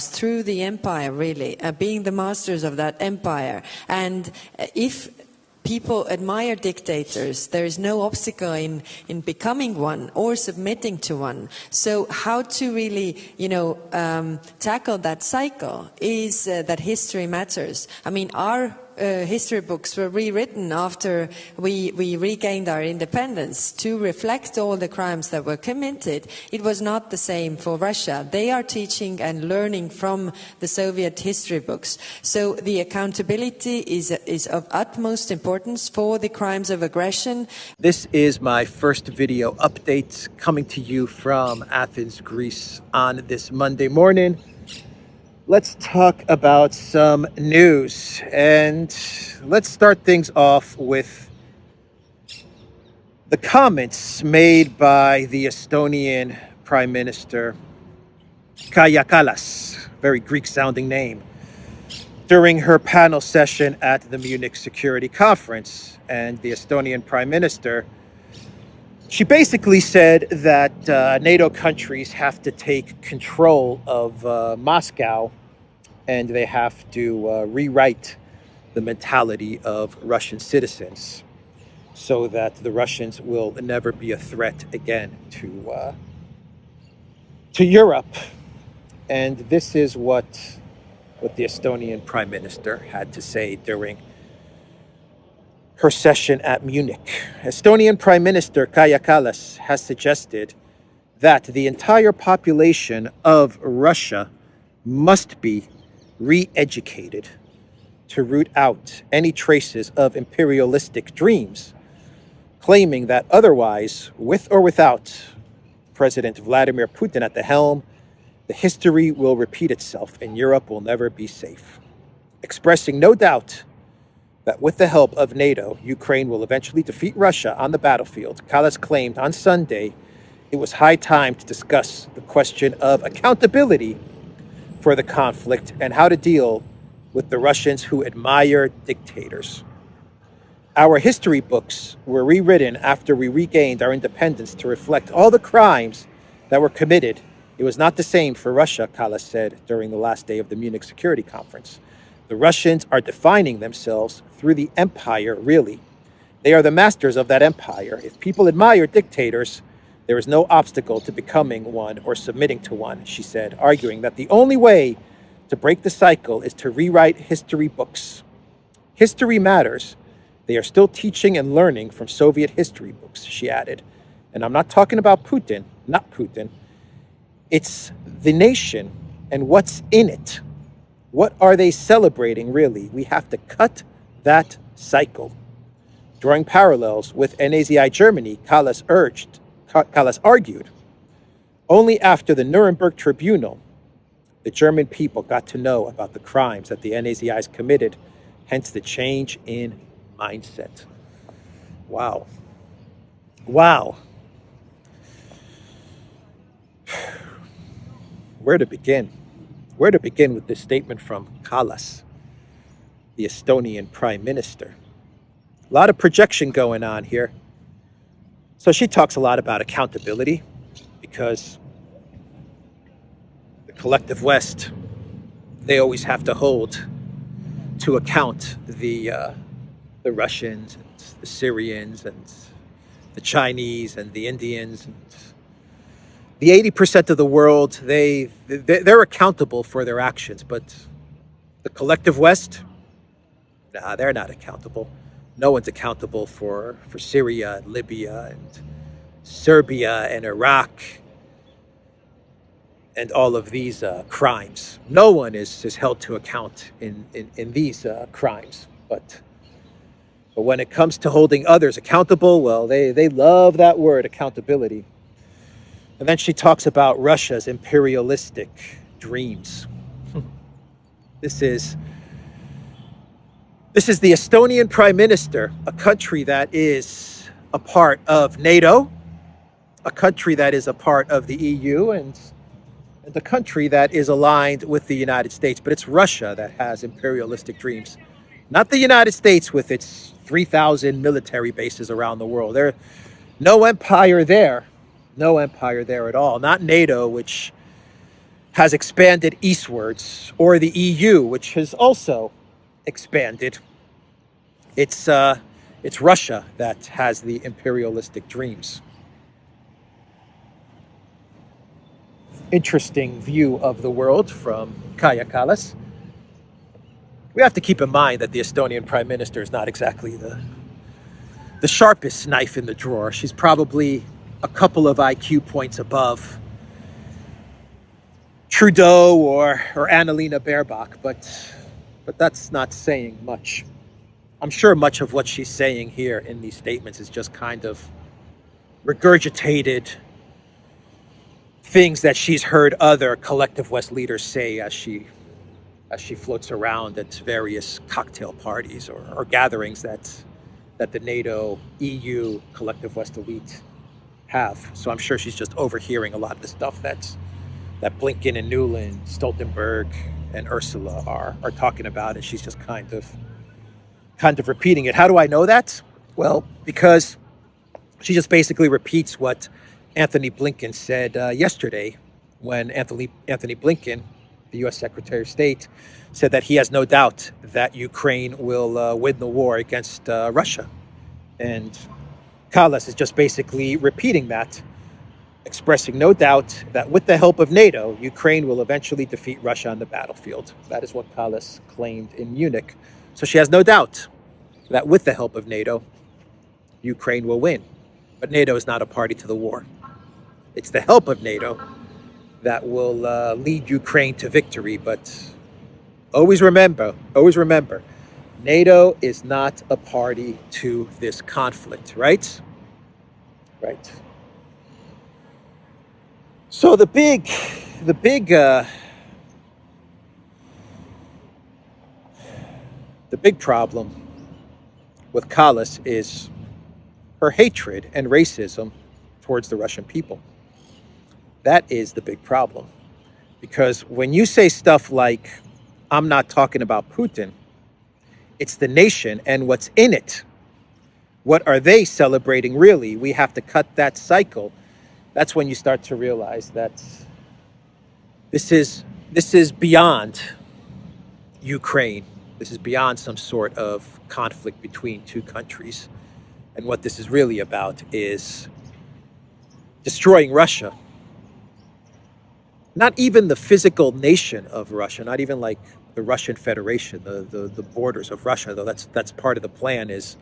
themselves through the empire, really, being the masters of that empire. And if people admire dictators, there is no obstacle in becoming one or submitting to one. So how to really, tackle that cycle is that history matters. I mean, our history books were rewritten after we regained our independence to reflect all the crimes that were committed. It was not the same for Russia. They are teaching and learning from the Soviet history books. So the accountability is of utmost importance for the crimes of aggression. This is my first video update coming to you from Athens, Greece on this Monday morning. Let's talk about some news, and let's start things off with the comments made by the Estonian Prime Minister Kaja Kallas, very Greek-sounding name, during her panel session at the Munich Security Conference. And the Estonian Prime Minister, she basically said that NATO countries have to take control of Moscow, and they have to rewrite the mentality of Russian citizens so that the Russians will never be a threat again to Europe. And this is what the Estonian Prime Minister had to say during her session at Munich. Estonian Prime Minister Kaja Kallas has suggested that the entire population of Russia must be re-educated to root out any traces of imperialistic dreams, claiming that otherwise, with or without President Vladimir Putin at the helm, the history will repeat itself and Europe will never be safe. Expressing no doubt that with the help of NATO, Ukraine will eventually defeat Russia on the battlefield, Kallas claimed on Sunday it was high time to discuss the question of accountability for the conflict and how to deal with the Russians who admire dictators. Our history books were rewritten after we regained our independence to reflect all the crimes that were committed. It was not the same for Russia, Kallas said during the last day of the Munich Security Conference. The Russians are defining themselves through the empire, really. They are the masters of that empire. If people admire dictators, there is no obstacle to becoming one or submitting to one, she said, arguing that the only way to break the cycle is to rewrite history books. History matters. They are still teaching and learning from Soviet history books, she added. And I'm not talking about Putin, not Putin. It's the nation and what's in it. What are they celebrating, really? We have to cut that cycle. Drawing parallels with Nazi Germany, Kallas argued, only after the Nuremberg Tribunal, the German people got to know about the crimes that the Nazis committed, hence the change in mindset. Wow. Wow. Where to begin? Where to begin with this statement from Kallas, the Estonian Prime Minister? A lot of projection going on here. So she talks a lot about accountability because the collective West, they always have to hold to account the Russians and the Syrians and the Chinese and the Indians and the 80% of the world. They're accountable for their actions, but the collective West, nah, they're not accountable. No one's accountable for Syria and Libya and Serbia and Iraq and all of these crimes. No one is held to account in these crimes. But when it comes to holding others accountable, well, they love that word, accountability. And then she talks about Russia's imperialistic dreams. This is the Estonian Prime Minister, a country that is a part of NATO, a country that is a part of the EU, and a country that is aligned with the United States. But it's Russia that has imperialistic dreams, not the United States with its 3,000 military bases around the world. There's no empire there. No empire there at all. Not NATO, which has expanded eastwards, or the EU, which has also expanded. It's Russia that has the imperialistic dreams. Interesting view of the world from Kaja Kallas. We have to keep in mind that the Estonian Prime Minister is not exactly the sharpest knife in the drawer. She's probably a couple of IQ points above Trudeau or Annalena Baerbock, but that's not saying much. I'm sure much of what she's saying here in these statements is just kind of regurgitated things that she's heard other collective West leaders say as she floats around at various cocktail parties or gatherings that the NATO, EU, collective West elite have. So I'm sure she's just overhearing a lot of the stuff that Blinken and Nuland, Stoltenberg and Ursula are talking about, and she's just kind of repeating it. How do I know that? Well, because she just basically repeats what Anthony Blinken said yesterday, when Anthony Blinken, the U.S. Secretary of State, said that he has no doubt that Ukraine will win the war against Russia. And Kallas is just basically repeating that, expressing no doubt that with the help of NATO, Ukraine will eventually defeat Russia on the battlefield. That is what Kallas claimed in Munich. So she has no doubt that with the help of NATO, Ukraine will win. But NATO is not a party to the war. It's the help of NATO that will lead Ukraine to victory. But always remember, NATO is not a party to this conflict, right? Right. So the big problem with Kallas is her hatred and racism towards the Russian people. That is the big problem. Because when you say stuff like, I'm not talking about Putin, it's the nation and what's in it. What are they celebrating really? We have to cut that cycle. That's when you start to realize that this is beyond Ukraine. This is beyond some sort of conflict between two countries. And what this is really about is destroying Russia. Not even the physical nation of Russia, not even like the Russian Federation, the borders of Russia, though that's part of the plan, is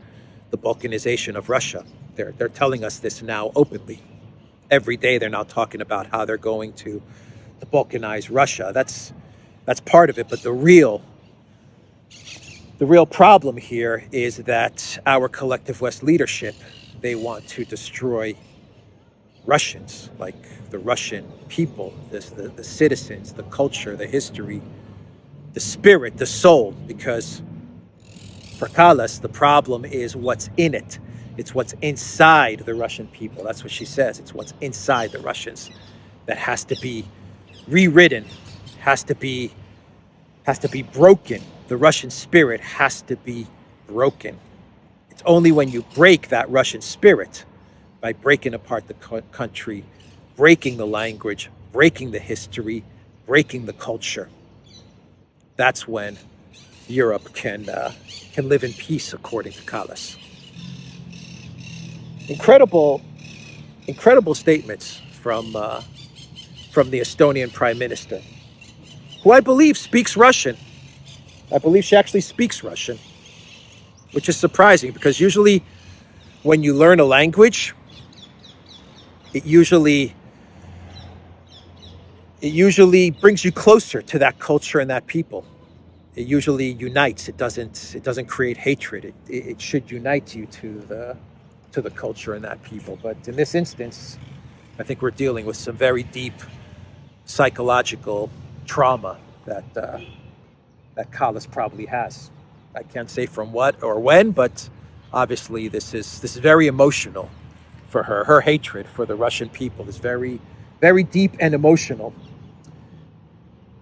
the Balkanization of Russia. They're telling us this now openly. Every day they're now talking about how they're going to Balkanize Russia. That's part of it, but the real problem here is that our collective West leadership, they want to destroy Russians, like the Russian people, the citizens, the culture, the history, the spirit, the soul, because for Kallas, the problem is what's in it. It's what's inside the Russian people. That's what she says. It's what's inside the Russians that has to be rewritten, has to be broken. The Russian spirit has to be broken. It's only when you break that Russian spirit, by breaking apart the country, breaking the language, breaking the history, breaking the culture, that's when Europe can live in peace, according to Kallas. Incredible statements from the Estonian Prime Minister, who I believe speaks Russian. I believe she actually speaks Russian, which is surprising because usually when you learn a language, it usually brings you closer to that culture and that people. It usually unites. It doesn't create hatred. It should unite you to the culture and that people. But in this instance, I think we're dealing with some very deep psychological trauma that Kallas probably has. I can't say from what or when, but obviously this is very emotional for her. Her hatred for the Russian people is very, very deep and emotional.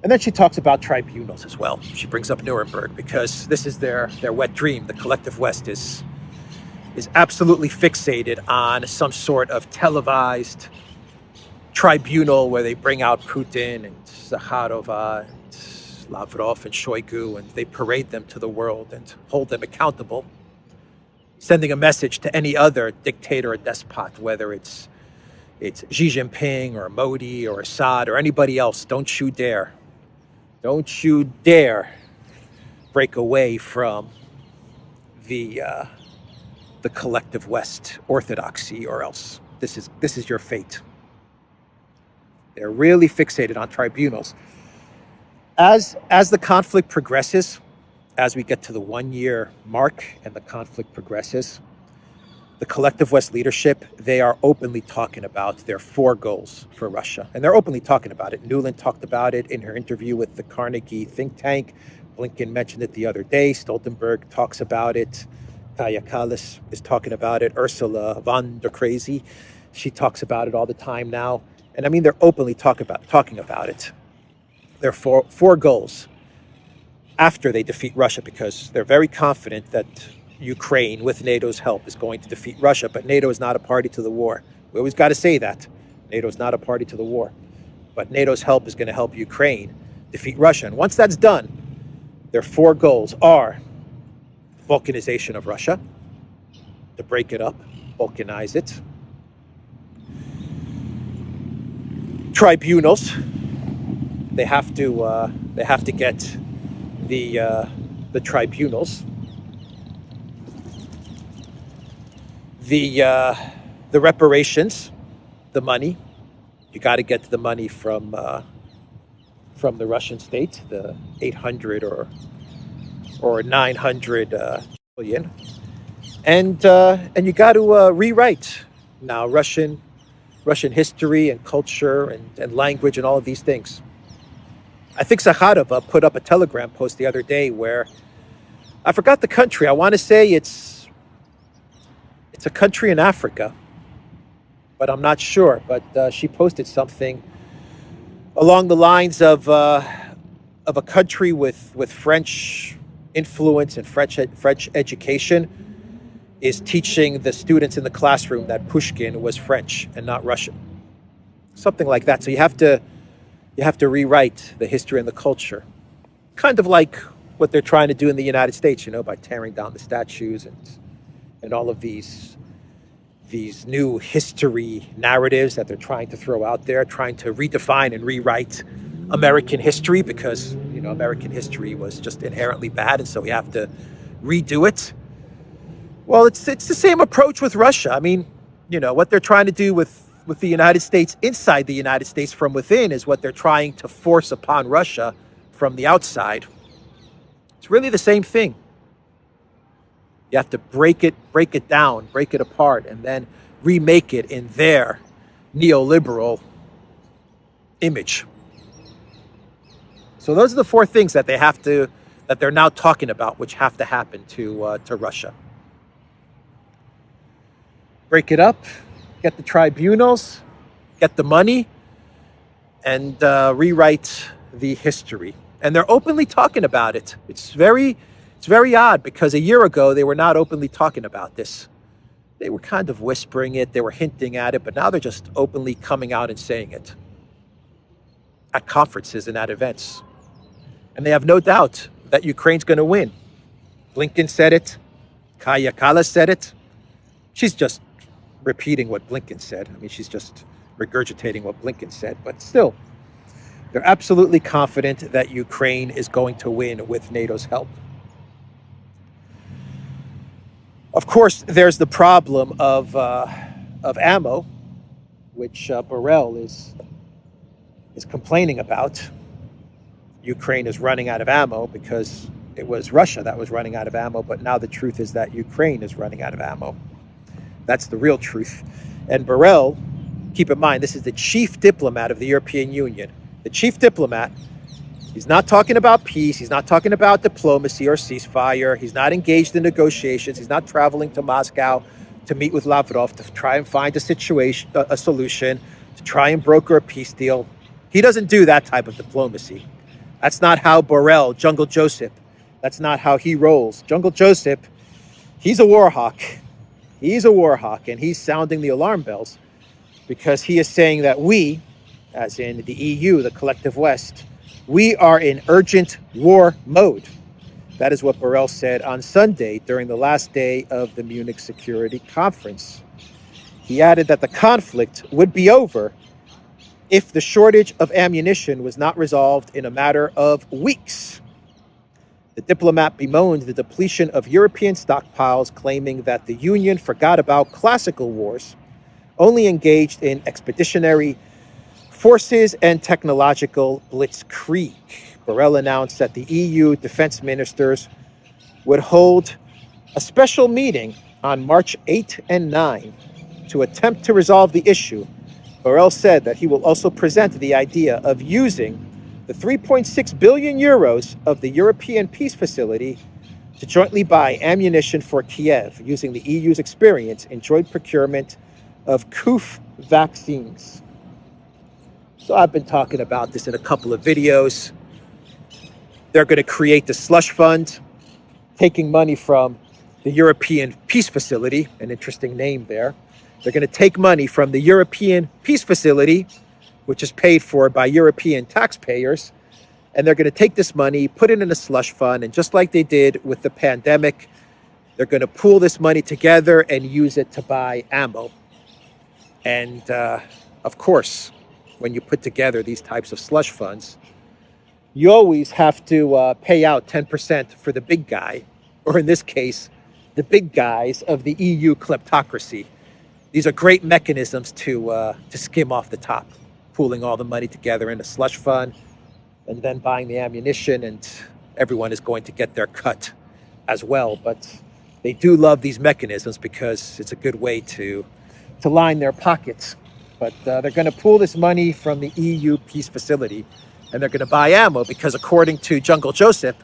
And then she talks about tribunals as well. She brings up Nuremberg because this is their wet dream. The collective West is absolutely fixated on some sort of televised tribunal where they bring out Putin and Zakharova and Lavrov and Shoigu, and they parade them to the world and hold them accountable, sending a message to any other dictator or despot, whether it's Xi Jinping or Modi or Assad or anybody else. Don't you dare break away from the collective West orthodoxy, or else this is your fate. They're really fixated on tribunals. As the conflict progresses, as we get to the 1-year mark and the conflict progresses, the collective West leadership, they are openly talking about their 4 goals for Russia. And they're openly talking about it. Nuland talked about it in her interview with the Carnegie think tank. Blinken mentioned it the other day. Stoltenberg talks about it. Kaja Kallas is talking about it. Ursula von der Crazy, she talks about it all the time now. And I mean, they're openly talking about it. Their four goals after they defeat Russia, because they're very confident that Ukraine, with NATO's help, is going to defeat Russia. But NATO is not a party to the war. We always got to say that. NATO is not a party to the war. But NATO's help is going to help Ukraine defeat Russia. And once that's done, their 4 goals are Balkanization of Russia, to break it up, balkanize it. Tribunals. They have to get the tribunals. The reparations, the money. You got to get the money from the Russian state, the 800 or 900 billion, and you got to rewrite now Russian history and culture and language and all of these things. I think Zakharova put up a Telegram post the other day where, I forgot the country. I want to say it's a country in Africa, but I'm not sure. But she posted something along the lines of a country with French influence and French education is teaching the students in the classroom that Pushkin was French and not Russian. Something like that. So you have to rewrite the history and the culture. Kind of like what they're trying to do in the United States, by tearing down the statues and all of these new history narratives that they're trying to throw out there, trying to redefine and rewrite American history, because American history was just inherently bad, and so we have to redo it. Well, it's the same approach with Russia. I mean, what they're trying to do with the United States inside the United States from within is what they're trying to force upon Russia from the outside. It's really the same thing. You have to break it down, break it apart, and then remake it in their neoliberal image. So those are the 4 things that they're now talking about, which have to happen to Russia. Break it up, get the tribunals, get the money, and rewrite the history. And they're openly talking about it. It's very odd, because a year ago they were not openly talking about this. They were kind of whispering it, they were hinting at it, but now they're just openly coming out and saying it at conferences and at events. And they have no doubt that Ukraine's going to win. Blinken said it. Kaja Kallas said it. She's just repeating what Blinken said. I mean, she's just regurgitating what Blinken said. But still, they're absolutely confident that Ukraine is going to win with NATO's help. Of course, there's the problem of ammo, which Borrell is complaining about. Ukraine is running out of ammo because it was Russia that was running out of ammo, but now the truth is that Ukraine is running out of ammo. That's the real truth. And Borrell, keep in mind, this is the chief diplomat of the European Union. The chief diplomat, he's not talking about peace. He's not talking about diplomacy or ceasefire. He's not engaged in negotiations. He's not traveling to Moscow to meet with Lavrov to try and find a solution, to try and broker a peace deal. He doesn't do that type of diplomacy. That's not how Borrell, Jungle Joseph, that's not how he rolls. Jungle Joseph, he's a war hawk. He's a war hawk, and he's sounding the alarm bells because he is saying that we, as in the EU, the collective West, we are in urgent war mode. That is what Borrell said on Sunday during the last day of the Munich Security Conference. He added that the conflict would be over if the shortage of ammunition was not resolved in a matter of weeks. The diplomat bemoaned the depletion of European stockpiles, claiming that the Union forgot about classical wars, only engaged in expeditionary forces and technological blitzkrieg. Borrell announced that the EU defense ministers would hold a special meeting on March 8 and 9 to attempt to resolve the issue. Borrell said that he will also present the idea of using the 3.6 billion euros of the European Peace Facility to jointly buy ammunition for Kiev, using the EU's experience in joint procurement of CUF vaccines. So I've been talking about this in a couple of videos. They're going to create the slush fund, taking money from the European Peace Facility, an interesting name there. They're going to take money from the European Peace Facility, which is paid for by European taxpayers, and they're going to take this money, put it in a slush fund, and just like they did with the pandemic, they're going to pool this money together and use it to buy ammo. And of course, when you put together these types of slush funds, you always have to pay out 10% for the big guy, or in this case, the big guys of the EU kleptocracy. These are great mechanisms to skim off the top, pooling all the money together in a slush fund and then buying the ammunition, and everyone is going to get their cut as well. But they do love these mechanisms because it's a good way to line their pockets. But they're going to pool this money from the EU Peace Facility, and they're going to buy ammo because, according to Jungle Joseph,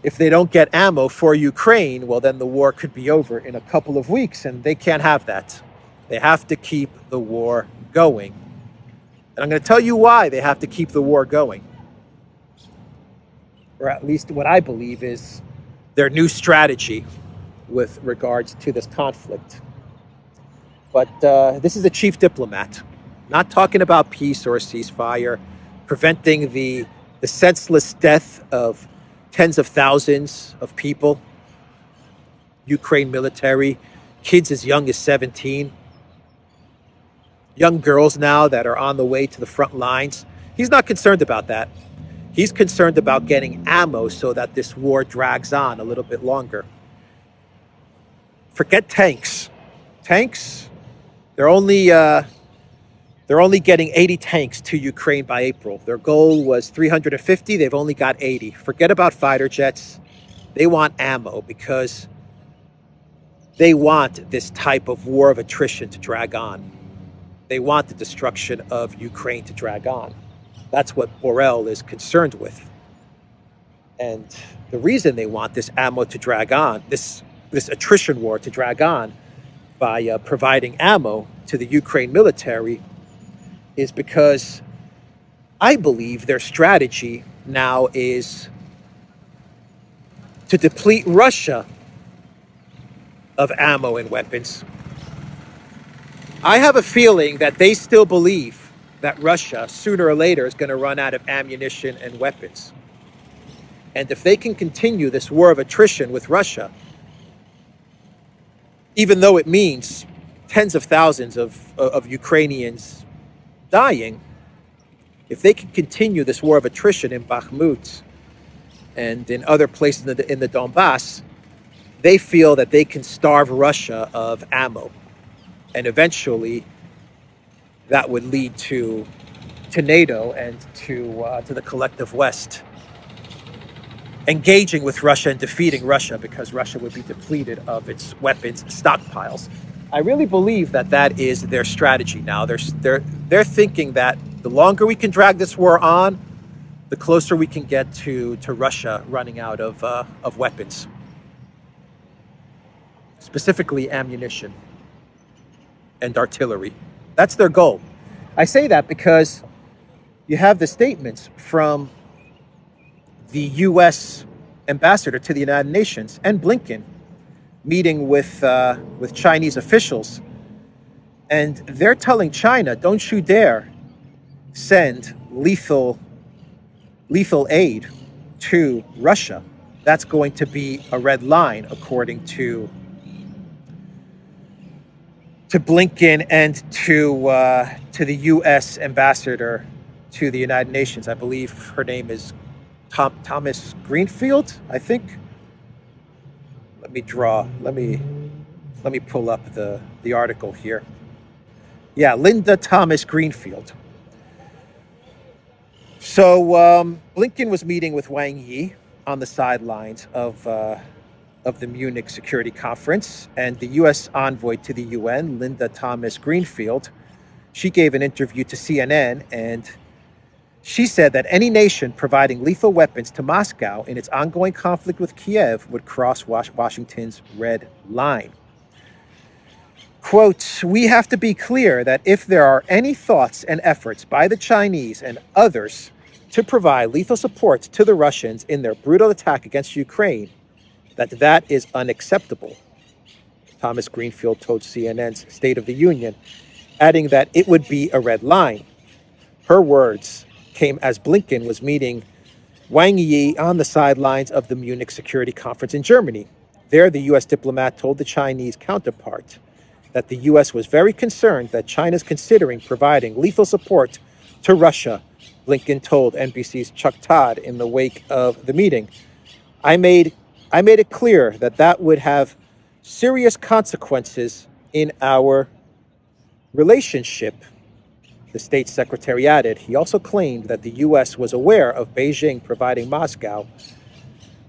if they don't get ammo for Ukraine, well, then the war could be over in a couple of weeks, and they can't have that. They have to keep the war going. And I'm going to tell you why they have to keep the war going. Or at least what I believe is their new strategy with regards to this conflict. But this is a chief diplomat, not talking about peace or a ceasefire, preventing the senseless death of tens of thousands of people, Ukraine military, kids as young as 17, young girls now that are on the way to the front lines. He's not concerned about that. He's concerned about getting ammo so that this war drags on a little bit longer. Forget tanks. Tanks, they're only getting 80 tanks to Ukraine by April. Their goal was 350. They've only got 80. Forget about fighter jets. They want ammo because they want this type of war of attrition to drag on. They want the destruction of Ukraine to drag on. That's what Borrell is concerned with. And the reason they want this ammo to drag on, this attrition war to drag on by providing ammo to the Ukraine military, is because I believe their strategy now is to deplete Russia of ammo and weapons. I have a feeling that they still believe that Russia, sooner or later, is going to run out of ammunition and weapons. And if they can continue this war of attrition with Russia, even though it means tens of thousands of Ukrainians dying, if they can continue this war of attrition in Bakhmut and in other places in the Donbass, they feel that they can starve Russia of ammo. And eventually that would lead to NATO and to the collective West engaging with Russia and defeating Russia, because Russia would be depleted of its weapons stockpiles. I really believe that is their strategy now. They're thinking that the longer we can drag this war on, the closer we can get to Russia running out of weapons, specifically ammunition and artillery. That's their goal. I say that because you have the statements from the U.S. ambassador to the United Nations and Blinken meeting with Chinese officials, and they're telling China, don't you dare send lethal aid to Russia, that's going to be a red line, according to Blinken and to the U.S. ambassador to the United Nations. I believe her name is Thomas Greenfield, I think. Let me pull up the article here. Yeah, Linda Thomas Greenfield. So Blinken was meeting with Wang Yi on the sidelines of the Munich Security Conference, and the U.S. envoy to the UN, Linda Thomas Greenfield, she gave an interview to CNN, and she said that any nation providing lethal weapons to Moscow in its ongoing conflict with Kiev would cross Washington's red line. Quote, "We have to be clear that if there are any thoughts and efforts by the Chinese and others to provide lethal support to the Russians in their brutal attack against Ukraine, that is unacceptable," Thomas Greenfield told CNN's State of the Union, adding that it would be a red line. Her words came as Blinken was meeting Wang Yi on the sidelines of the Munich Security Conference in Germany. There, the U.S. diplomat told the Chinese counterpart that the U.S. was very concerned that China's considering providing lethal support to Russia. Blinken told NBC's Chuck Todd in the wake of the meeting, I made it clear that would have serious consequences in our relationship," the state secretary added. He also claimed that the U.S. was aware of Beijing providing Moscow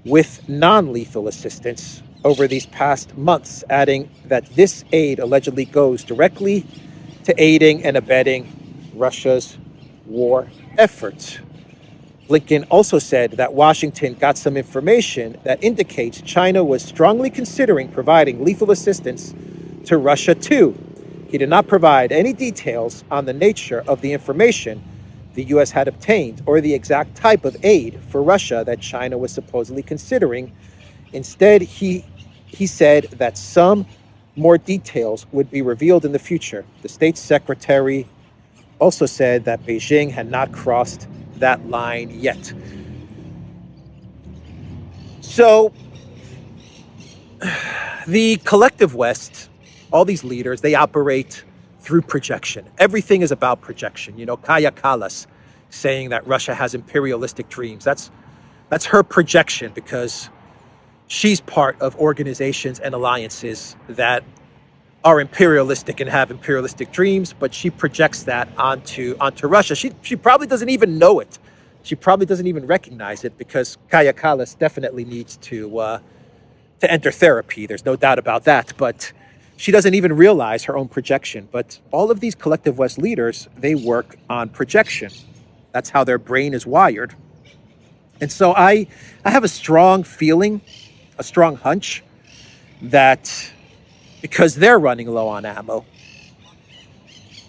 with non-lethal assistance over these past months, adding that this aid allegedly goes directly to aiding and abetting Russia's war efforts. Blinken also said that Washington got some information that indicates China was strongly considering providing lethal assistance to Russia too. He did not provide any details on the nature of the information the U.S. had obtained or the exact type of aid for Russia that China was supposedly considering. Instead, he said that some more details would be revealed in the future. The state secretary also said that Beijing had not crossed that line yet. So the collective West, all these leaders, they operate through projection. Everything is about projection. You know, Kaya Kallas saying that Russia has imperialistic dreams. That's her projection, because she's part of organizations and alliances that are imperialistic and have imperialistic dreams, but she projects that onto Russia. She probably doesn't even know it. She probably doesn't even recognize it, because Kaya Kallas definitely needs to enter therapy. There's no doubt about that. But she doesn't even realize her own projection. But all of these collective West leaders, they work on projection. That's how their brain is wired. And so I have a strong feeling, a strong hunch that because they're running low on ammo,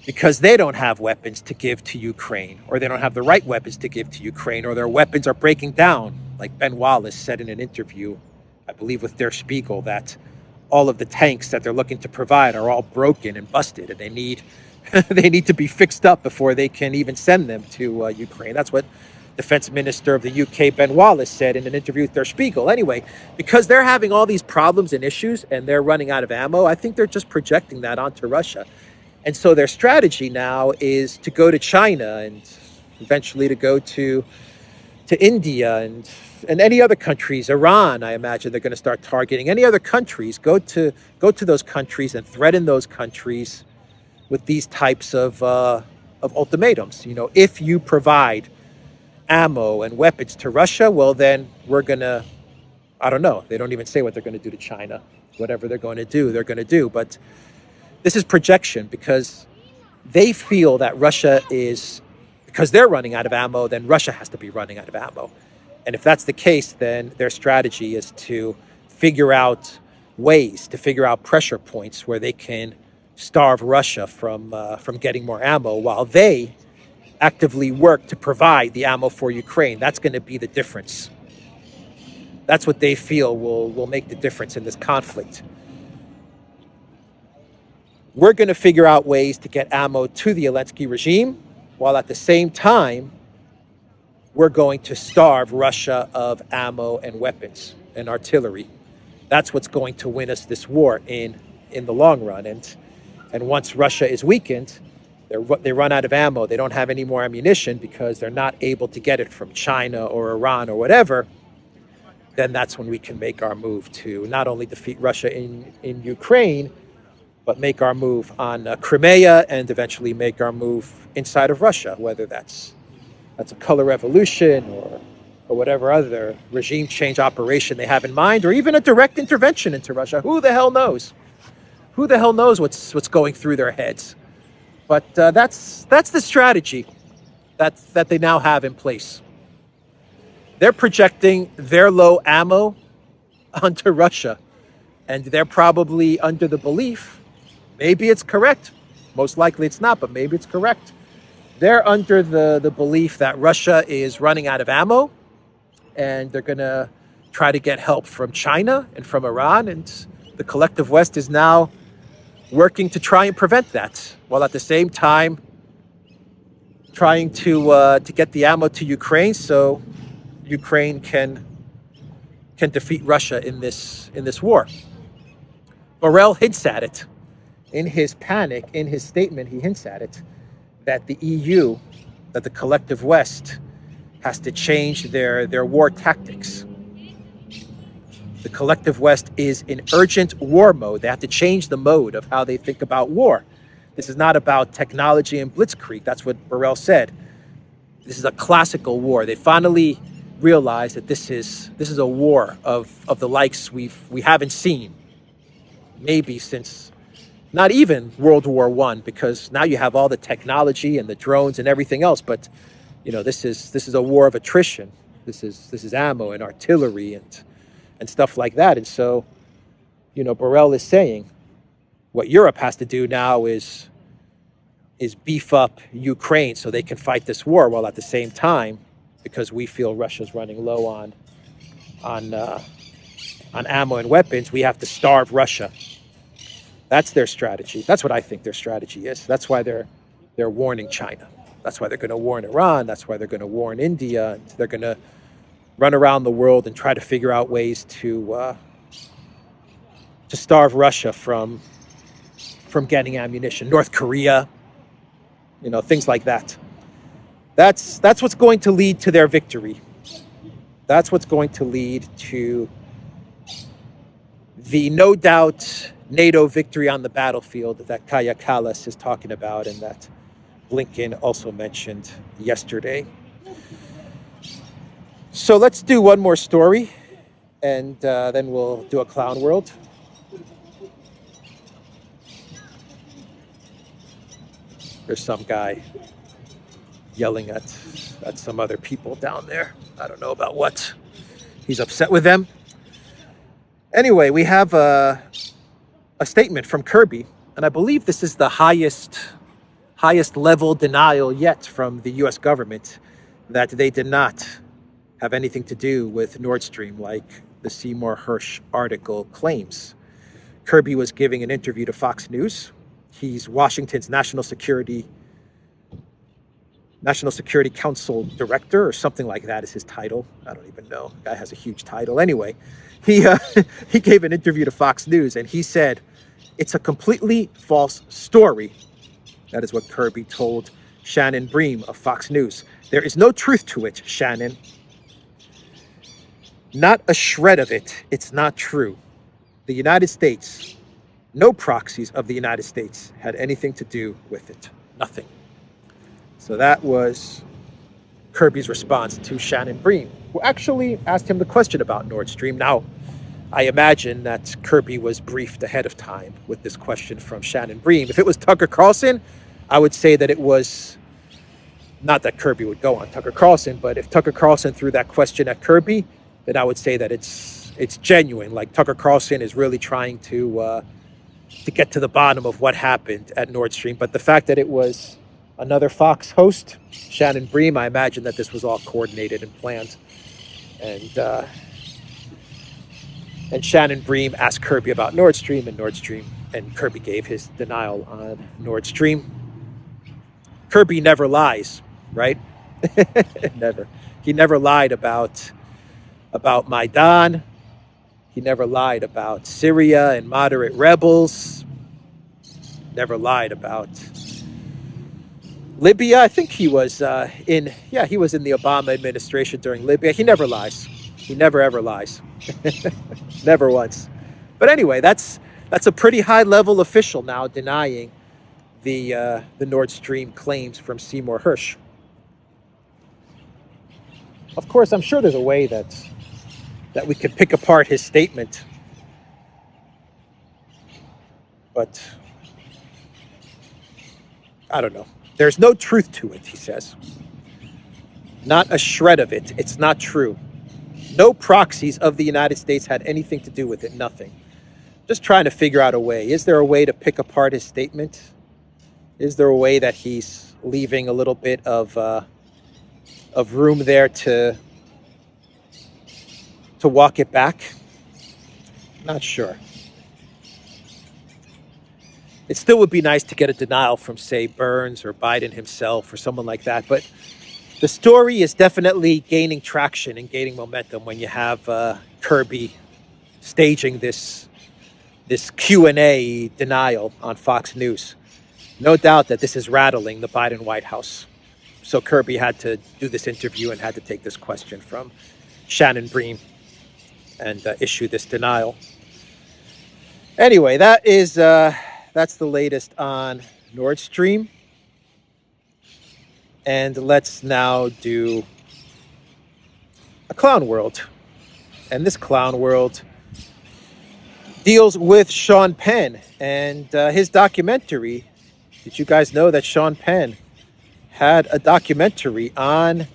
because they don't have weapons to give to Ukraine, or they don't have the right weapons to give to Ukraine, or their weapons are breaking down, like Ben Wallace said in an interview, I believe with Der Spiegel, that all of the tanks that they're looking to provide are all broken and busted, and they need to be fixed up before they can even send them to Ukraine. That's what Defense Minister of the UK, Ben Wallace, said in an interview with Der Spiegel. Anyway, because they're having all these problems and issues and they're running out of ammo, I think they're just projecting that onto Russia. And so their strategy now is to go to China and eventually to go to India and any other countries. Iran, I imagine they're going to start targeting any other countries. Go to those countries and threaten those countries with these types of ultimatums. You know, if you provide ammo and weapons to Russia, well, then we're going to, I don't know. They don't even say what they're going to do to China. Whatever they're going to do, they're going to do. But this is projection, because they feel that Russia is, because they're running out of ammo, then Russia has to be running out of ammo. And if that's the case, then their strategy is to figure out ways, to figure out pressure points where they can starve Russia from getting more ammo, while they actively work to provide the ammo for Ukraine. That's going to be the difference. That's what they feel will make the difference in this conflict. We're going to figure out ways to get ammo to the Zelensky regime, while at the same time, we're going to starve Russia of ammo and weapons and artillery. That's what's going to win us this war in the long run. And once Russia is weakened, they run out of ammo. They don't have any more ammunition because they're not able to get it from China or Iran or whatever. Then that's when we can make our move to not only defeat Russia in Ukraine, but make our move on Crimea and eventually make our move inside of Russia, whether that's a color revolution or whatever other regime change operation they have in mind, or even a direct intervention into Russia. Who the hell knows? Who the hell knows what's going through their heads? But that's the strategy that they now have in place. They're projecting their low ammo onto Russia, and they're probably under the belief, maybe it's correct, most likely it's not, but maybe it's correct. They're under the belief that Russia is running out of ammo, and they're going to try to get help from China and from Iran, and the collective West is now working to try and prevent that, while at the same time trying to get the ammo to Ukraine so Ukraine can defeat Russia in this war. Borrell hints at it. In his panic, in his statement, he hints at it, that the EU, that the collective West, has to change their war tactics. The collective West is in urgent war mode. They have to change the mode of how they think about war. This is not about technology and blitzkrieg. That's what Borrell said. This is a classical war. They finally realized that this is a war of the likes we haven't seen, maybe since not even World War I, because now you have all the technology and the drones and everything else. But this is a war of attrition. This is ammo and artillery and stuff like that. And so, Borrell is saying what Europe has to do now is beef up Ukraine so they can fight this war, while at the same time, because we feel Russia's running low on ammo and weapons, we have to starve Russia. That's their strategy. That's what I think their strategy is. That's why they're warning China. That's why they're going to warn Iran. That's why they're going to warn India. They're going to run around the world and try to figure out ways to starve Russia from getting ammunition. North Korea, things like that. That's what's going to lead to their victory. That's what's going to lead to the no doubt NATO victory on the battlefield that Kaja Kallas is talking about and that Blinken also mentioned yesterday. So let's do one more story, and then we'll do a clown world. There's some guy yelling at some other people down there. I don't know about what. He's upset with them. Anyway, we have a statement from Kirby, and I believe this is the highest level denial yet from the U.S. government that they did not have anything to do with Nord Stream, like the Seymour Hersh article claims. Kirby was giving an interview to Fox News. He's Washington's National Security Council Director, or something like that is his title. I don't even know. The guy has a huge title. Anyway, he gave an interview to Fox News, and he said, it's a completely false story. That is what Kirby told Shannon Bream of Fox News. There is no truth to it, Shannon. Not a shred of it. It's not true. The United States, no proxies of the United States had anything to do with it. Nothing. So that was Kirby's response to Shannon Bream, who actually asked him the question about Nord Stream. Now, I imagine that Kirby was briefed ahead of time with this question from Shannon Bream. If it was Tucker Carlson, I would say that it was, not that Kirby would go on Tucker Carlson, but if Tucker Carlson threw that question at Kirby, then I would say that it's genuine. Like Tucker Carlson is really trying to get to the bottom of what happened at Nord Stream. But the fact that it was another Fox host, Shannon Bream, I imagine that this was all coordinated and planned. And Shannon Bream asked Kirby about Nord Stream, and Kirby gave his denial on Nord Stream. Kirby never lies, right? Never. He never lied about Maidan. He never lied about Syria and moderate rebels. Never lied about Libya. I think he was he was in the Obama administration during Libya. He never lies. He never ever lies. Never once. But anyway, that's a pretty high level official now denying the Nord Stream claims from Seymour Hersh. Of course, I'm sure there's a way that we could pick apart his statement. But I don't know. There's no truth to it, he says. Not a shred of it. It's not true. No proxies of the United States had anything to do with it. Nothing. Just trying to figure out a way. Is there a way to pick apart his statement? Is there a way that he's leaving a little bit of room there to walk it back? Not sure. It still would be nice to get a denial from, say, Burns or Biden himself or someone like that. But the story is definitely gaining traction and gaining momentum when you have Kirby staging this Q&A denial on Fox News. No doubt that this is rattling the Biden White House. So Kirby had to do this interview and had to take this question from Shannon Bream and issue this denial. Anyway, that's the latest on Nord Stream. And let's now do a clown world. And this clown world deals with Sean Penn and his documentary. Did you guys know that Sean Penn had a documentary on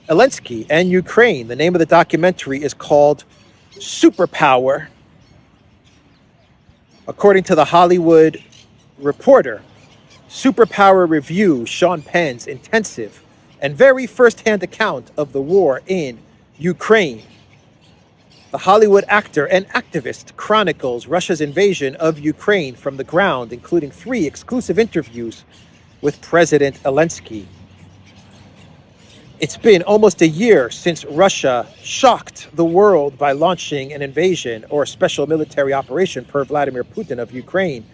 Zelensky and Ukraine? The name of the documentary is called Superpower. According to The Hollywood Reporter, Superpower reviews Sean Penn's intensive and very first-hand account of the war in Ukraine. The Hollywood actor and activist chronicles Russia's invasion of Ukraine from the ground, including 3 exclusive interviews with President Zelensky. It's been almost a year since Russia shocked the world by launching an invasion or special military operation per Vladimir Putin of Ukraine,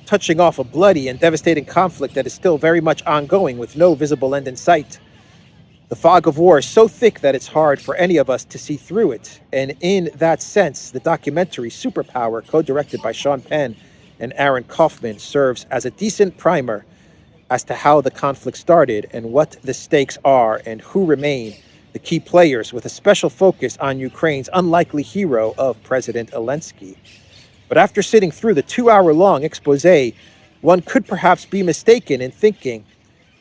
touching off a bloody and devastating conflict that is still very much ongoing with no visible end in sight. The fog of war is so thick that it's hard for any of us to see through it. And in that sense, the documentary Superpower, co-directed by Sean Penn and Aaron Kaufman, serves as a decent primer as to how the conflict started and what the stakes are and who remain the key players, with a special focus on Ukraine's unlikely hero of President Zelensky. But after sitting through the 2-hour-long expose, one could perhaps be mistaken in thinking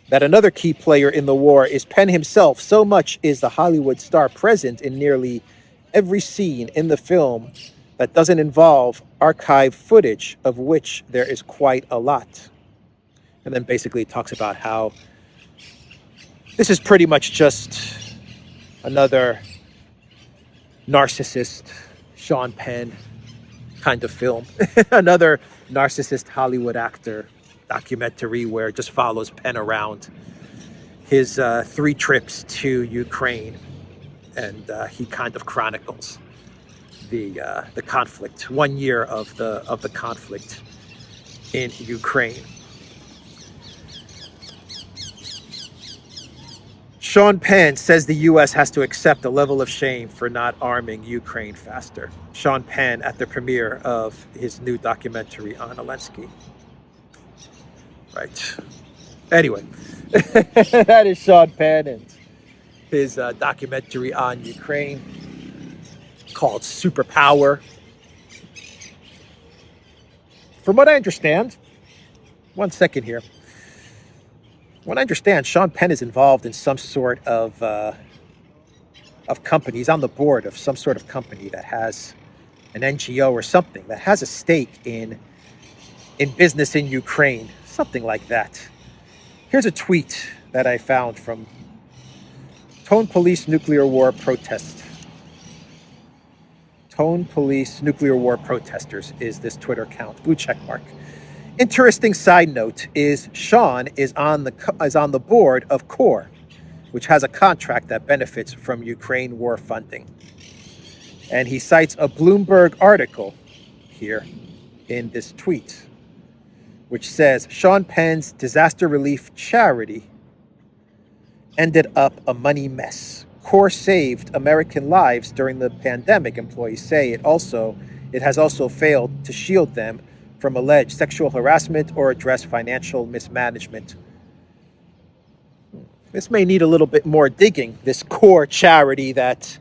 that another key player in the war is Penn himself. So much is the Hollywood star present in nearly every scene in the film that doesn't involve archive footage, of which there is quite a lot. And then basically it talks about how this is pretty much just another narcissist Sean Penn kind of film. Another narcissist Hollywood actor documentary where it just follows Penn around his 3 trips to Ukraine, and he kind of chronicles the conflict, 1 year of the conflict in Ukraine. Sean Penn says the U.S. has to accept a level of shame for not arming Ukraine faster. Sean Penn at the premiere of his new documentary on Zelensky. Right. Anyway, that is Sean Penn and his documentary on Ukraine called Superpower. From what I understand, 1 second here. What I understand, Sean Penn is involved in some sort of company. He's on the board of some sort of company that has an NGO or something that has a stake in business in Ukraine, something like that. Here's a tweet that I found from Tone Police Nuclear War Protest. Tone Police Nuclear War Protesters is this Twitter account, blue check mark. Interesting side note is Sean is on the board of CORE, which has a contract that benefits from Ukraine war funding. And he cites a Bloomberg article here in this tweet, which says Sean Penn's disaster relief charity ended up a money mess. CORE saved American lives during the pandemic, employees say. It has also failed to shield them from alleged sexual harassment or address financial mismanagement. This may need a little bit more digging, this CORE charity that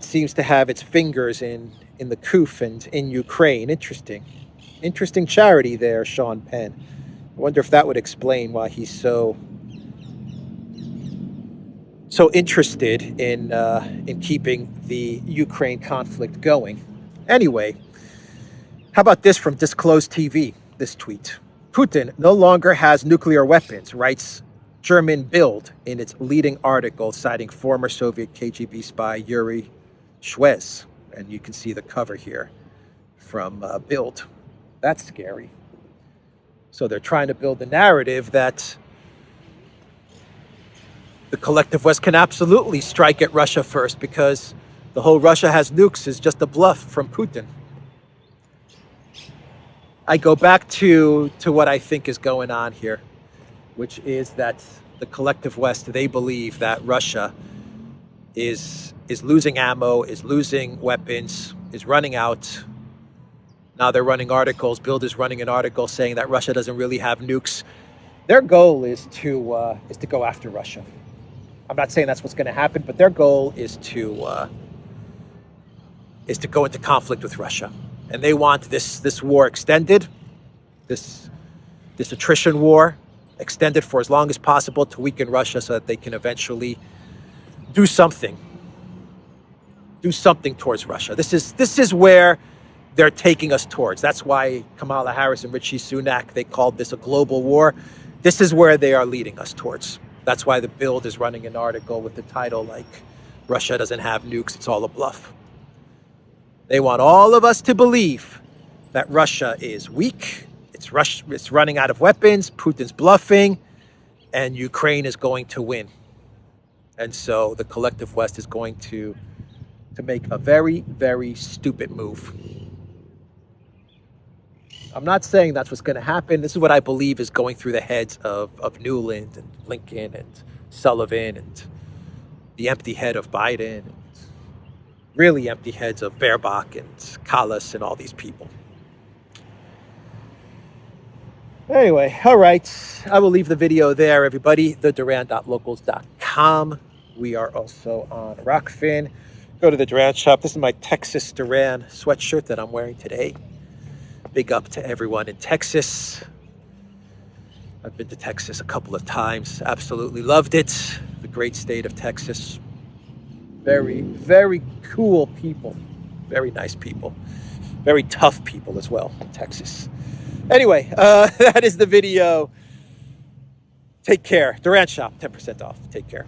seems to have its fingers in the Kiev and in Ukraine. Interesting charity there, Sean Penn. I wonder if that would explain why he's so interested in keeping the Ukraine conflict going. Anyway, how about this from Disclosed TV, this tweet? Putin no longer has nuclear weapons, writes German Bild in its leading article citing former Soviet KGB spy Yuri Shwez. And you can see the cover here from Bild. That's scary. So they're trying to build the narrative that the collective West can absolutely strike at Russia first because the whole Russia has nukes is just a bluff from Putin. I go back to what I think is going on here, which is that the collective West, they believe that Russia is losing ammo, is losing weapons, is running out. Now they're running articles. Bild is running an article saying that Russia doesn't really have nukes. Their goal is to go after Russia. I'm not saying that's what's going to happen, but their goal is to go into conflict with Russia. And they want this war extended, this attrition war extended for as long as possible to weaken Russia so that they can eventually do something towards Russia. This is where they're taking us towards. That's why Kamala Harris and Rishi Sunak, they called this a global war. This is where they are leading us towards. That's why the Bild is running an article with the title like, Russia doesn't have nukes, it's all a bluff. They want all of us to believe that Russia is weak, it's running out of weapons, Putin's bluffing, and Ukraine is going to win. And so the collective West is going to make a very, very stupid move. I'm not saying that's what's going to happen. This is what I believe is going through the heads of Newland and Blinken and Sullivan and the empty head of Biden and really empty heads of Baerbock and Kallas and all these people. Anyway, all right. I will leave the video there, everybody. theduran.locals.com. We are also on Rockfin. Go to the Duran shop. This is my Texas Duran sweatshirt that I'm wearing today. Big up to everyone in Texas. I've been to Texas a couple of times. Absolutely loved it. The great state of Texas. Very, very cool people. Very nice people. Very tough people as well in Texas. Anyway, that is the video. Take care. Duran shop, 10% off. Take care.